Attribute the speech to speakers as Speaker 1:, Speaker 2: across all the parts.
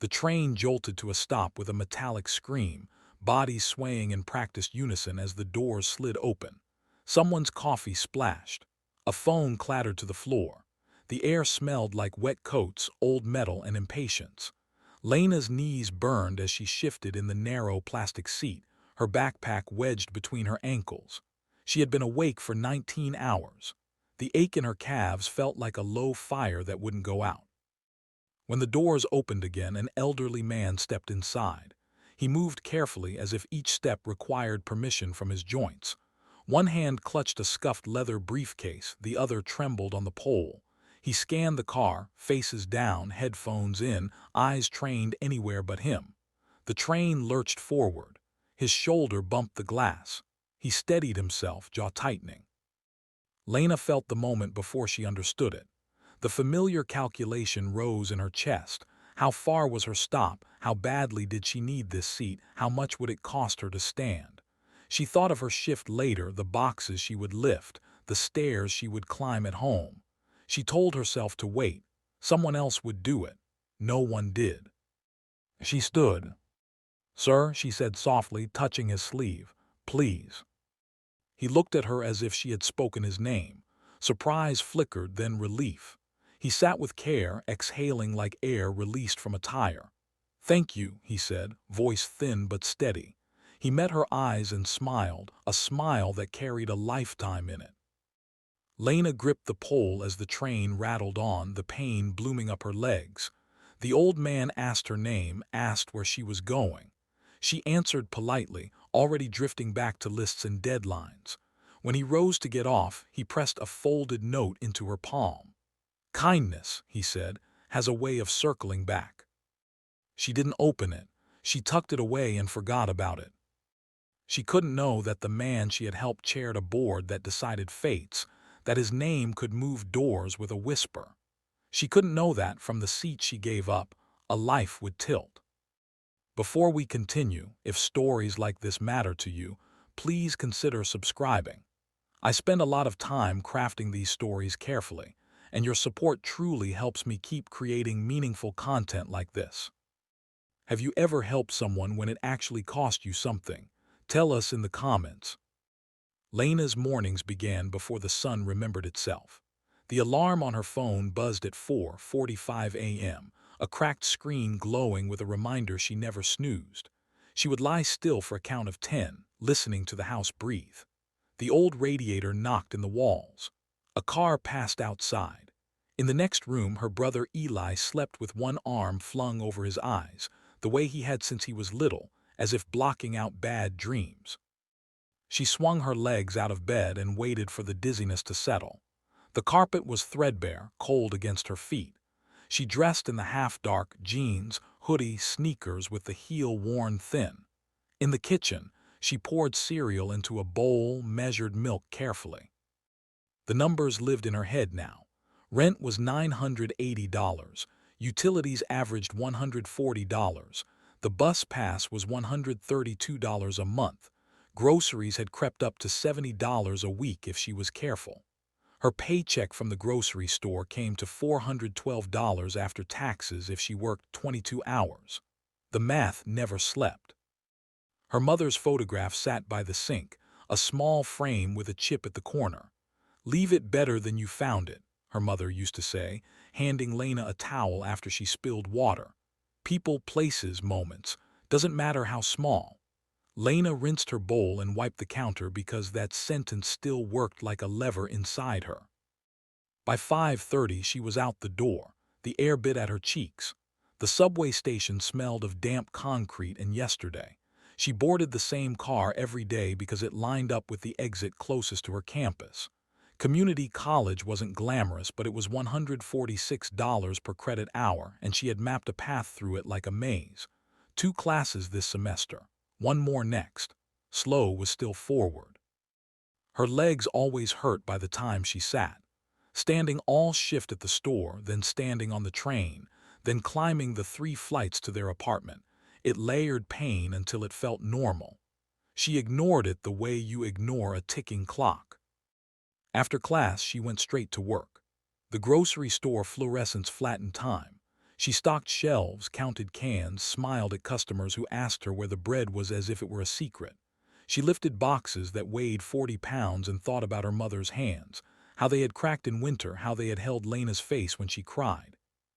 Speaker 1: The train jolted to a stop with a metallic scream, bodies swaying in practiced unison as the doors slid open. Someone's coffee splashed. A phone clattered to the floor. The air smelled like wet coats, old metal, and impatience. Lena's knees burned as she shifted in the narrow plastic seat, her backpack wedged between her ankles. She had been awake for 19 hours. The ache in her calves felt like a low fire that wouldn't go out. When the doors opened again, an elderly man stepped inside. He moved carefully as if each step required permission from his joints. One hand clutched a scuffed leather briefcase, the other trembled on the pole. He scanned the car, faces down, headphones in, eyes trained anywhere but him. The train lurched forward. His shoulder bumped the glass. He steadied himself, jaw tightening. Lena felt the moment before she understood it. The familiar calculation rose in her chest. How far was her stop? How badly did she need this seat? How much would it cost her to stand? She thought of her shift later, the boxes she would lift, the stairs she would climb at home. She told herself to wait. Someone else would do it. No one did. She stood. "Sir," she said softly, touching his sleeve. "Please." He looked at her as if she had spoken his name. Surprise flickered, then relief. He sat with care, exhaling like air released from a tire. "Thank you," he said, voice thin but steady. He met her eyes and smiled, a smile that carried a lifetime in it. Lena gripped the pole as the train rattled on, the pain blooming up her legs. The old man asked her name, asked where she was going. She answered politely, already drifting back to lists and deadlines. When he rose to get off, he pressed a folded note into her palm. "Kindness," he said, "has a way of circling back." She didn't open it. She tucked it away and forgot about it. She couldn't know that the man she had helped chaired a board that decided fates, that his name could move doors with a whisper. She couldn't know that from the seat she gave up, a life would tilt. Before we continue, if stories like this matter to you, please consider subscribing. I spend a lot of time crafting these stories carefully, and your support truly helps me keep creating meaningful content like this. Have you ever helped someone when it actually cost you something? Tell us in the comments. Lena's mornings began before the sun remembered itself. The alarm on her phone buzzed at 4:45 a.m., a cracked screen glowing with a reminder she never snoozed. She would lie still for a count of 10, listening to the house breathe. The old radiator knocked in the walls. A car passed outside. In the next room, her brother Eli slept with one arm flung over his eyes, the way he had since he was little, as if blocking out bad dreams. She swung her legs out of bed and waited for the dizziness to settle. The carpet was threadbare, cold against her feet. She dressed in the half-dark jeans, hoodie, sneakers with the heel worn thin. In the kitchen, she poured cereal into a bowl, measured milk carefully. The numbers lived in her head now. Rent was $980. Utilities averaged $140. The bus pass was $132 a month. Groceries had crept up to $70 a week if she was careful. Her paycheck from the grocery store came to $412 after taxes if she worked 22 hours. The math never slept. Her mother's photograph sat by the sink, a small frame with a chip at the corner. "Leave it better than you found it," her mother used to say, handing Lena a towel after she spilled water. People, places, moments. Doesn't matter how small. Lena rinsed her bowl and wiped the counter because that sentence still worked like a lever inside her. By 5:30 she was out the door. The air bit at her cheeks. The subway station smelled of damp concrete and yesterday. She boarded the same car every day because it lined up with the exit closest to her campus. Community college wasn't glamorous, but it was $146 per credit hour, and she had mapped a path through it like a maze. 2 classes this semester, 1 more next. Slow was still forward. Her legs always hurt by the time she sat. Standing all shift at the store, then standing on the train, then climbing the 3 flights to their apartment. It layered pain until it felt normal. She ignored it the way you ignore a ticking clock. After class, she went straight to work. The grocery store fluorescents flattened time. She stocked shelves, counted cans, smiled at customers who asked her where the bread was as if it were a secret. She lifted boxes that weighed 40 pounds and thought about her mother's hands, how they had cracked in winter, how they had held Lena's face when she cried.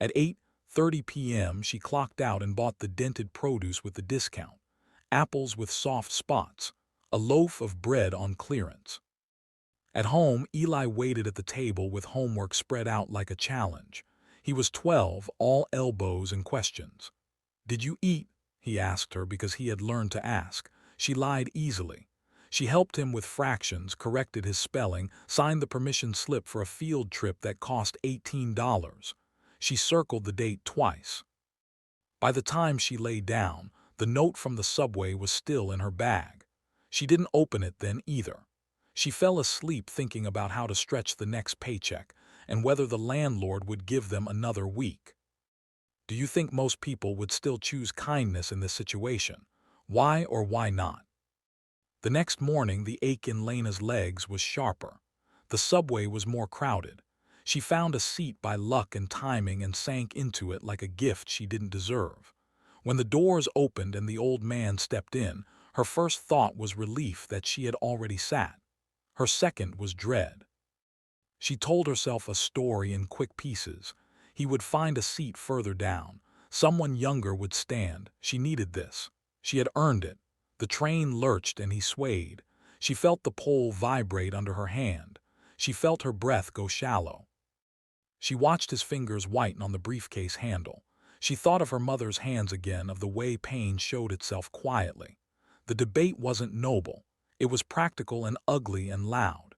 Speaker 1: At 8:30 p.m., she clocked out and bought the dented produce with the discount, apples with soft spots, a loaf of bread on clearance. At home, Eli waited at the table with homework spread out like a challenge. He was 12, all elbows and questions. "Did you eat?" he asked her because he had learned to ask. She lied easily. She helped him with fractions, corrected his spelling, signed the permission slip for a field trip that cost $18. She circled the date twice. By the time she lay down, the note from the subway was still in her bag. She didn't open it then either. She fell asleep thinking about how to stretch the next paycheck and whether the landlord would give them another week. Do you think most people would still choose kindness in this situation? Why or why not? The next morning, the ache in Lena's legs was sharper. The subway was more crowded. She found a seat by luck and timing and sank into it like a gift she didn't deserve. When the doors opened and the old man stepped in, her first thought was relief that she had already sat. Her second was dread. She told herself a story in quick pieces. He would find a seat further down. Someone younger would stand. She needed this. She had earned it. The train lurched and he swayed. She felt the pole vibrate under her hand. She felt her breath go shallow. She watched his fingers whiten on the briefcase handle. She thought of her mother's hands again, of the way pain showed itself quietly. The debate wasn't noble. It was practical and ugly and loud.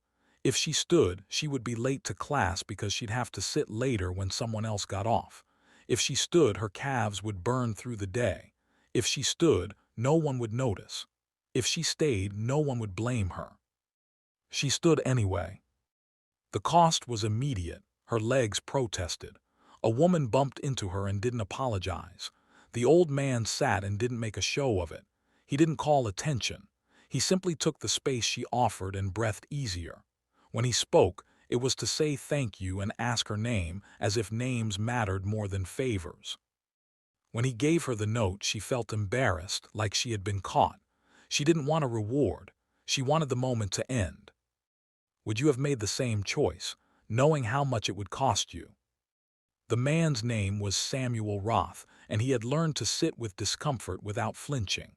Speaker 1: If she stood, she would be late to class because she'd have to sit later when someone else got off. If she stood, her calves would burn through the day. If she stood, no one would notice. If she stayed, no one would blame her. She stood anyway. The cost was immediate. Her legs protested. A woman bumped into her and didn't apologize. The old man sat and didn't make a show of it. He didn't call attention. He simply took the space she offered and breathed easier. When he spoke, it was to say thank you and ask her name, as if names mattered more than favors. When he gave her the note, she felt embarrassed, like she had been caught. She didn't want a reward. She wanted the moment to end. Would you have made the same choice, knowing how much it would cost you? The man's name was Samuel Roth, and he had learned to sit with discomfort without flinching.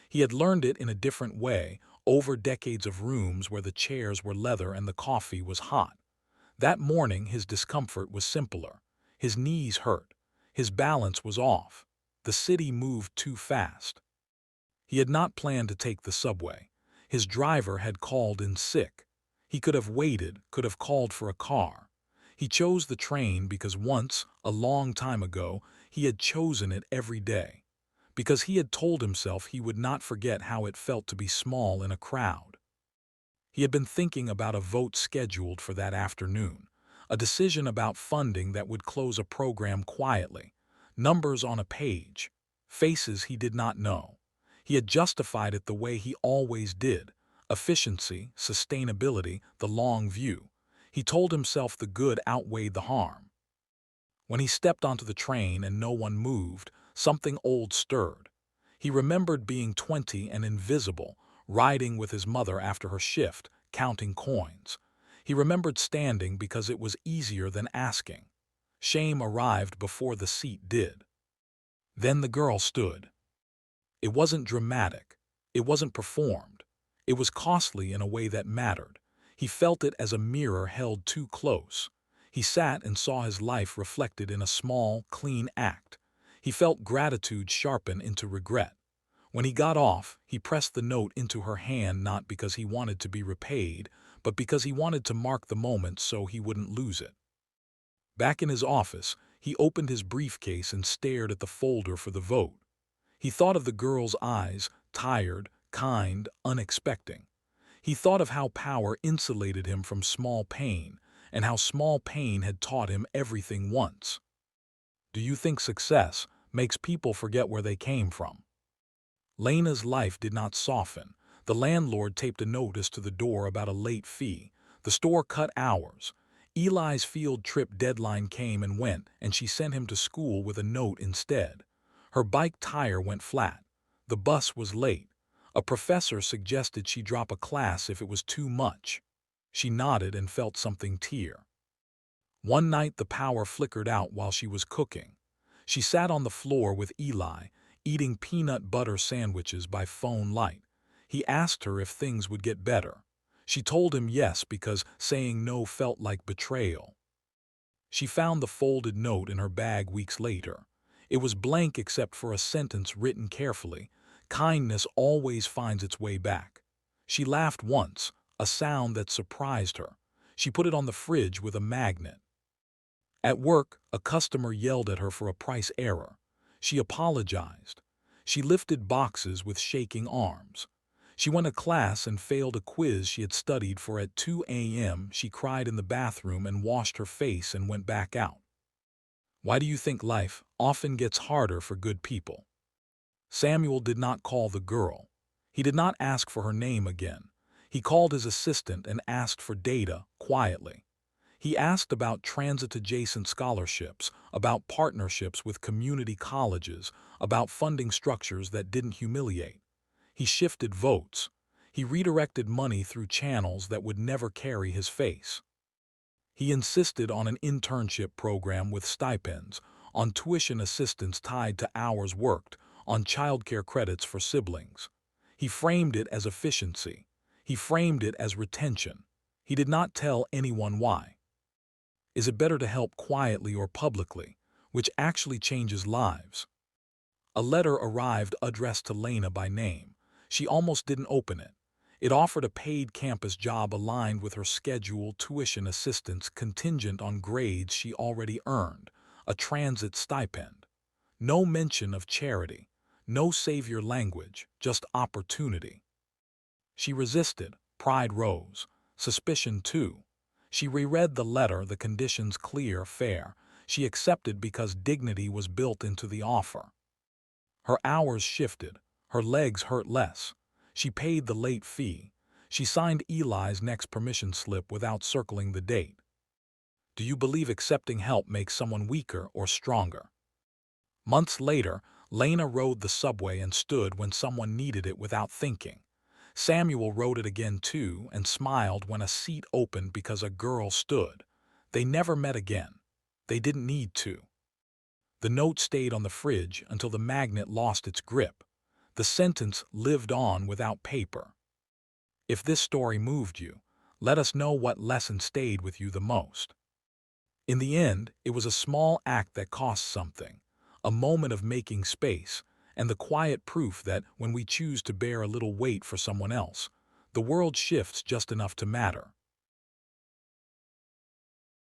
Speaker 1: He had learned it in a different way, over decades of rooms where the chairs were leather and the coffee was hot. That morning, his discomfort was simpler. His knees hurt. His balance was off. The city moved too fast. He had not planned to take the subway. His driver had called in sick. He could have waited, could have called for a car. He chose the train because once, a long time ago, he had chosen it every day. Because he had told himself he would not forget how it felt to be small in a crowd. He had been thinking about a vote scheduled for that afternoon, a decision about funding that would close a program quietly, numbers on a page, faces he did not know. He had justified it the way he always did: efficiency, sustainability, the long view. He told himself the good outweighed the harm. When he stepped onto the train and no one moved, something old stirred. He remembered being 20 and invisible, riding with his mother after her shift, counting coins. He remembered standing because it was easier than asking. Shame arrived before the seat did. Then the girl stood. It wasn't dramatic. It wasn't performed. It was costly in a way that mattered. He felt it as a mirror held too close. He sat and saw his life reflected in a small, clean act. He felt gratitude sharpen into regret. When he got off, he pressed the note into her hand not because he wanted to be repaid, but because he wanted to mark the moment so he wouldn't lose it. Back in his office, he opened his briefcase and stared at the folder for the vote. He thought of the girl's eyes, tired, kind, unexpecting. He thought of how power insulated him from small pain, and how small pain had taught him everything once. Do you think success makes people forget where they came from? Lena's life did not soften. The landlord taped a notice to the door about a late fee. The store cut hours. Eli's field trip deadline came and went, and she sent him to school with a note instead. Her bike tire went flat. The bus was late. A professor suggested she drop a class if it was too much. She nodded and felt something tear. One night the power flickered out while she was cooking. She sat on the floor with Eli, eating peanut butter sandwiches by phone light. He asked her if things would get better. She told him yes because saying no felt like betrayal. She found the folded note in her bag weeks later. It was blank except for a sentence written carefully. Kindness always finds its way back. She laughed once, a sound that surprised her. She put it on the fridge with a magnet. At work, a customer yelled at her for a price error. She apologized. She lifted boxes with shaking arms. She went to class and failed a quiz she had studied for at 2 a.m. She cried in the bathroom and washed her face and went back out. Why do you think life often gets harder for good people? Samuel did not call the girl. He did not ask for her name again. He called his assistant and asked for data quietly. He asked about transit-adjacent scholarships, about partnerships with community colleges, about funding structures that didn't humiliate. He shifted votes. He redirected money through channels that would never carry his face. He insisted on an internship program with stipends, on tuition assistance tied to hours worked, on childcare credits for siblings. He framed it as efficiency. He framed it as retention. He did not tell anyone why. Is it better to help quietly or publicly, which actually changes lives? A letter arrived addressed to Lena by name. She almost didn't open it. It offered a paid campus job aligned with her schedule, tuition assistance contingent on grades she already earned, a transit stipend. No mention of charity, no savior language, just opportunity. She resisted. Pride rose. Suspicion too. She reread the letter, the conditions clear, fair. She accepted because dignity was built into the offer. Her hours shifted. Her legs hurt less. She paid the late fee. She signed Eli's next permission slip without circling the date. Do you believe accepting help makes someone weaker or stronger? Months later, Lena rode the subway and stood when someone needed it without thinking. Samuel rode it again too and smiled when a seat opened because a girl stood. They never met again. They didn't need to. The note stayed on the fridge until the magnet lost its grip. The sentence lived on without paper. If this story moved you, let us know what lesson stayed with you the most. In the end, it was a small act that cost something, a moment of making space, and the quiet proof that when we choose to bear a little weight for someone else, the world shifts just enough to matter.